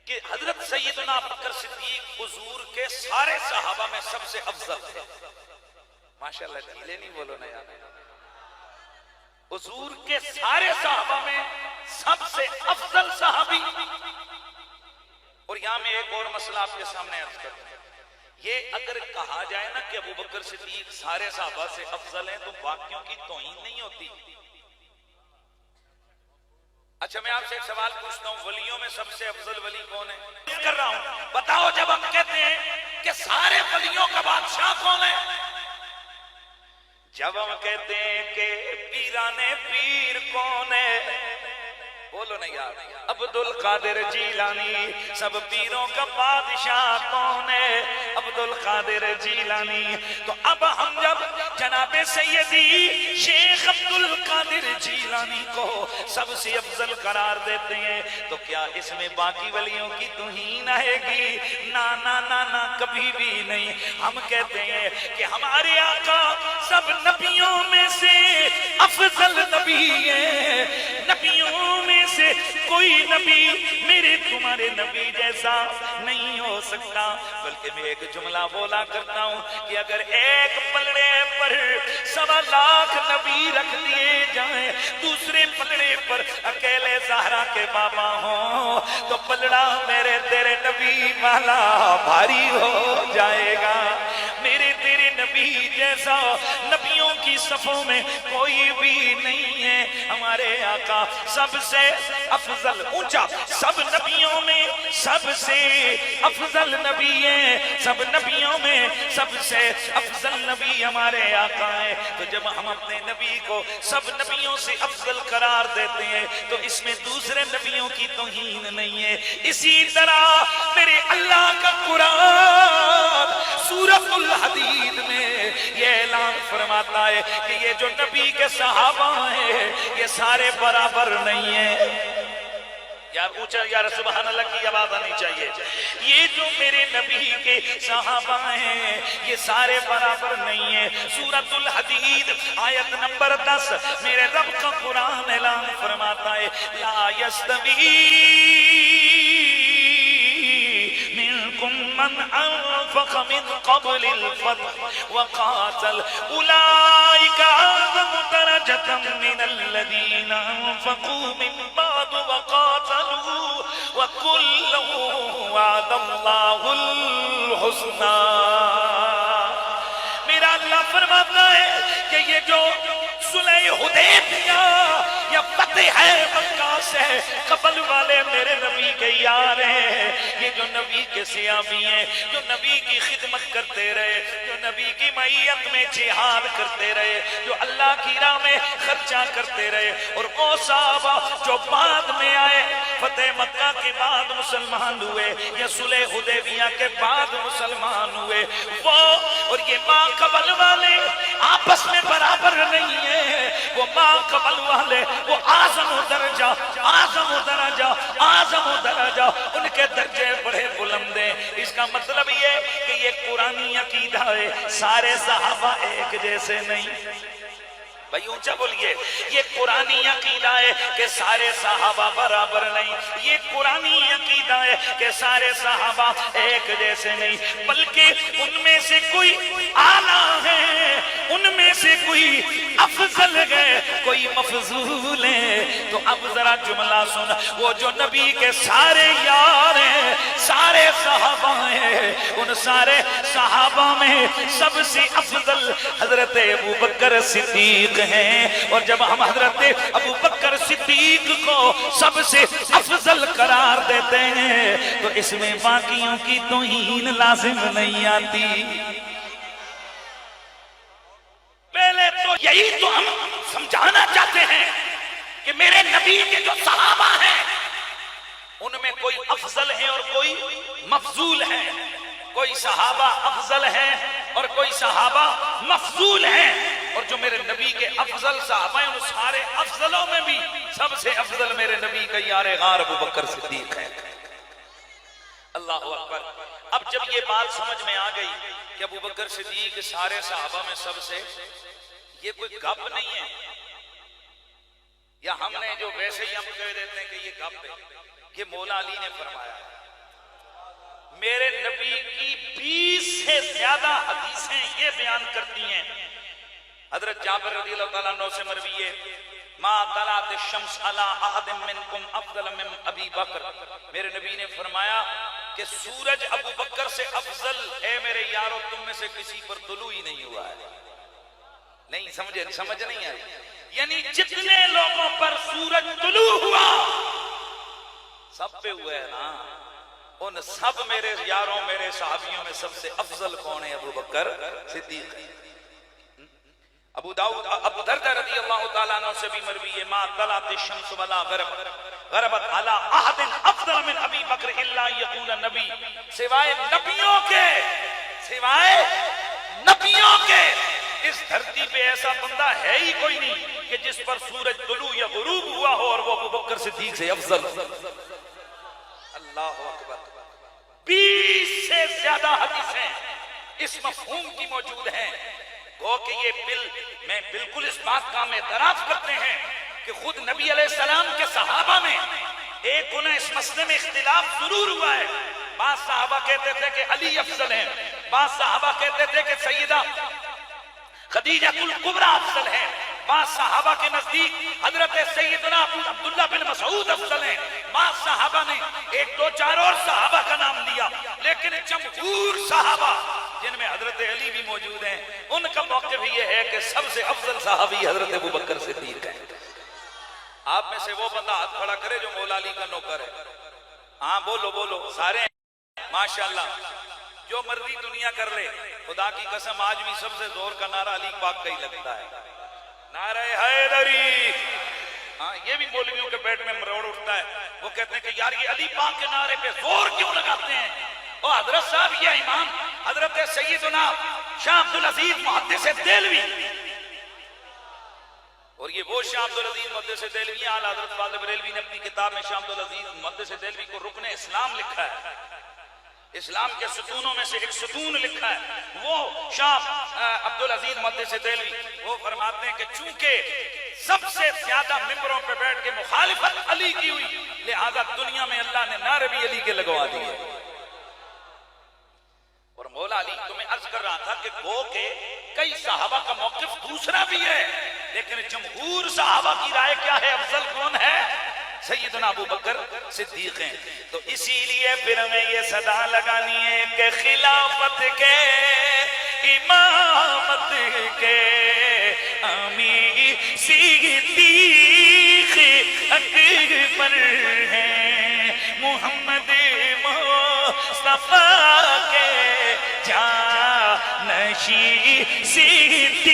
کہ حضرت سیدنا ابو بکر صدیق حضور کے سارے صحابہ میں سب سے افضل تھے. ماشاءاللہ ڈھیلے نہیں بولو نا یار. حضور کے سارے صحابہ میں سب سے افضل صحابی. اور یہاں میں ایک اور مسئلہ آپ کے سامنے عرض کرتا ہوں. یہ اگر کہا جائے نا کہ ابو بکر صدیق سارے صحابہ سے افضل ہیں تو باقیوں کی توہین نہیں ہوتی. اچھا میں آپ سے ایک سوال پوچھتا ہوں, ولیوں میں سب سے افضل ولی کون ہے؟ کر رہا ہوں, بتاؤ جب ہم کہتے ہیں کہ سارے ولیوں کا بادشاہ کون ہے, جب ہم کہتے ہیں کہ پیران پیر کون ہے, بولو نا یار. عبد القادر جیلانی سب پیروں کا بادشاہ کون ہے؟ عبد القادر جیلانی. تو اب ہم جب جناب سیدی شیخ عبد القادر جیلانی کو سب سے افضل قرار دیتے ہیں تو کیا اس میں باقی ولیوں کی توہین آئے گی؟ نا نا نا نا, کبھی بھی نہیں. ہم کہتے ہیں کہ ہمارے آقا سب نبیوں میں سے افضل نبی ہے. نبیوں میں سے کوئی نبی میرے تمہارے نبی جیسا نہیں ہو سکتا. بلکہ میں ایک جملہ بولا کرتا ہوں کہ اگر ایک پلڑے پر 1.25 لاکھ نبی رکھ دیے جائیں, دوسرے پلڑے پر اکیلے زہرا کے بابا ہوں, تو پلڑا میرے تیرے نبی والا بھاری ہو جائے گا. میرے تیرے نبی جیسا نبیوں کی صفوں میں کوئی بھی نہیں ہے. ہمارے آقا سب سے افضل, اونچا, سب نبیوں میں سب سے افضل نبی ہیں. سب نبیوں میں سب سے افضل نبی ہمارے آقا ہیں. تو جب ہم اپنے نبی کو سب نبیوں سے افضل قرار دیتے ہیں تو اس میں دوسرے نبیوں کی توہین نہیں ہے. اسی طرح میرے اللہ کا قرآن سورۃ الحدید میں یہ اعلان فرماتا ہے کہ یہ جو نبی کے صحابہ ہیں یہ سارے برابر نہیں ہیں. یار اونچا, یار سبحان اللہ کی آواز آنی چاہیے. یہ جو میرے نبی کے صحابہ ہیں یہ سارے برابر نہیں ہیں. سورۃ الحدید آیت نمبر 10 میرے رب کا قرآن اعلان فرماتا ہے لا یستوی من انفق من قبل الفتح وقاتل اولئک اعظم درجة من الذین انفقوا من بعد وقاتلوا وکلا وعد اللہ الحسنى. میرا اللہ فرماتا ہے کہ یہ جو صلح حدیبیہ یا فتح ہے مکہ سے قبل والے میرے نبی کے یار ہیں. یہ جو نبی کے صحابی ہیں جو نبی کی خدمت کرتے رہے, جو نبی کی معیت میں جہاد کرتے رہے, جو اللہ کی راہ میں خرچہ کرتے رہے, اور وہ صحابہ جو بعد میں آئے فتح مکہ کے بعد مسلمان ہوئے یا صلح حدیبیہ کے بعد مسلمان ہوئے, وہ اور یہ ماں قبل والے آپس میں برابر نہیں ہیں. وہ ماں قبل والے وہ اعظم درجہ اعظم درجہ اعظم درجہ, ان کے درجے بڑے بلند ہیں. اس کا مطلب یہ کہ یہ قرآنی عقیدہ ہے سارے صحابہ ایک جیسے نہیں. بھائی اونچا بولیے. یہ قرآنی عقیدہ ہے کہ سارے صحابہ برابر نہیں. یہ قرآنی عقیدہ ہے کہ سارے صحابہ ایک جیسے نہیں, بلکہ ان میں سے کوئی اعلیٰ ہے, ان میں سے کوئی افضل ہے, کوئی مفضول ہے. تو اب ذرا جملہ سن, وہ جو نبی کے سارے یار ہیں سارے صحابہ ہیں, ان سارے صحابہ میں سب سے افضل حضرت ابو بکر صدیق ہیں. اور جب ہم حضرت ابو بکر صدیق کو سب سے افضل قرار دیتے ہیں تو اس میں باقیوں کی توہین لازم نہیں آتی. پہلے تو یہی تو ہم سمجھانا چاہتے ہیں کہ میرے نبی کے جو صحابہ ہیں ان میں کوئی افضل ہے اور کوئی مفضول ہے. کوئی صحابہ افضل ہیں اور کوئی صحابہ مفضول ہیں, اور جو میرے نبی کے افضل صحابہ ہیں ان سارے افضلوں میں بھی سب سے افضل میرے نبی کا یار غار ابو بکر صدیق ہے. اللہ اکبر. اب جب یہ بات سمجھ میں آ گئی کہ ابو بکر صدیق سارے صحابہ میں سب سے, یہ کوئی گپ نہیں ہے یا ہم نے جو ویسے ہی ہم کہہ دیتے ہیں کہ یہ گپ ہے, یہ مولا علی نے فرمایا. میرے نبی کی 20 سے زیادہ حدیثیں یہ بیان کرتی ہیں. حضرت جابر رضی اللہ تعالیٰ عنہ سے مروی ہے ما طلعت الشمس علی احد منکم افضل من ابی بکر. میرے نبی نے فرمایا کہ سورج ابو بکر سے افضل ہے میرے یارو تم میں سے کسی پر طلوع ہی نہیں ہوا ہے. نہیں سمجھ نہیں آئی. یعنی جتنے لوگوں پر سورج طلوع ہوا سب پہ ہوا ہے نا, ان سب میرے یاروں میرے صحابیوں میں سب سے افضل کون ہے؟ ابو بکر صدیق. ابو دردہ رضی اللہ تعالیٰ عنہ سے بھی مروی ہے ما طلعت الشمس ولا غربت علی احد افضل من ابی بکر الا یقول نبی. سوائے نبیوں کے اس دھرتی پہ ایسا بندہ ہے ہی کوئی نہیں کہ جس پر سورج طلوع یا غروب ہوا ہو اور وہ ابو بکر صدیق سے افضل. اللہ اکبر. 20 سے زیادہ حدیثیں اس مفہوم کی موجود ہیں. گو کہ یہ میں بالکل اس بات کا ہم اعتراف کرتے ہیں کہ خود نبی علیہ السلام کے صحابہ میں ایک انہیں اس مسئلے میں اختلاف ضرور ہوا ہے. بعض صحابہ کہتے تھے کہ علی افضل ہیں, بعض صحابہ کہتے تھے کہ سیدہ خدیجہ الکبریٰ افضل ہے, بعض صحابہ کے نزدیک حضرت سیدنا عبداللہ بن مسعود افضل ہیں, بعض صحابہ نے 1 2 4 اور صحابہ کا نام لیا. لیکن جمہور صحابہ جن میں حضرت علی بھی موجود ہیں ان کا موقف یہ ہے کہ سب سے افضل صحابی حضرت ابو بکر صدیق ہیں. آپ میں سے وہ بندہ ہاتھ کھڑا کرے جو مولا علی کا نوکر ہے. ہاں بولو سارے ماشاءاللہ. جو مرضی دنیا کر لے, خدا کی قسم آج بھی سب سے زور کا نعرہ علی پاک کا ہی لگتا ہے, نعرہ حیدری. ہاں یہ بھی مولویوں کے پیٹ میں مروڑ اٹھتا ہے. وہ کہتے ہیں کہ یار یہ علی پاک کے نعرے پہ زور کیوں لگاتے ہیں؟ اور حضرت صاحب یہ امام حضرت سیدنا شاہ عبد العزیز محدث دہلوی, اور یہ وہ شاہ عبد العزیز محدث دہلوی اعلی حضرت فاضل بریلوی نے اپنی کتاب میں شاہ عبد العزیز محدث دہلوی کو رکن اسلام لکھا ہے. اسلام کے ستونوں میں سے ایک ستون لکھا ہے. وہ شاہ عبد العزیز محدث دہلوی وہ فرماتے ہیں کہ چونکہ سب سے زیادہ ممبروں پہ بیٹھ کے مخالفت علی کی ہوئی لہذا دنیا میں اللہ نے نعرے بھی علی کے لگوا دیے. اور مولا علی تو میں عرض کر رہا تھا کہ گو کہ کئی صحابہ کا موقف دوسرا بھی ہے, لیکن جمہور صحابہ کی رائے کیا ہے؟ افضل کون ہے؟ سیدنا ابو بکر صدیق ہیں. تو اسی لیے پھر ہمیں یہ صدا لگانی ہے کہ خلافت کے امامت کے امیر صدیق اکبر ہیں, محمد مصطفیٰ کے جانشین صدیق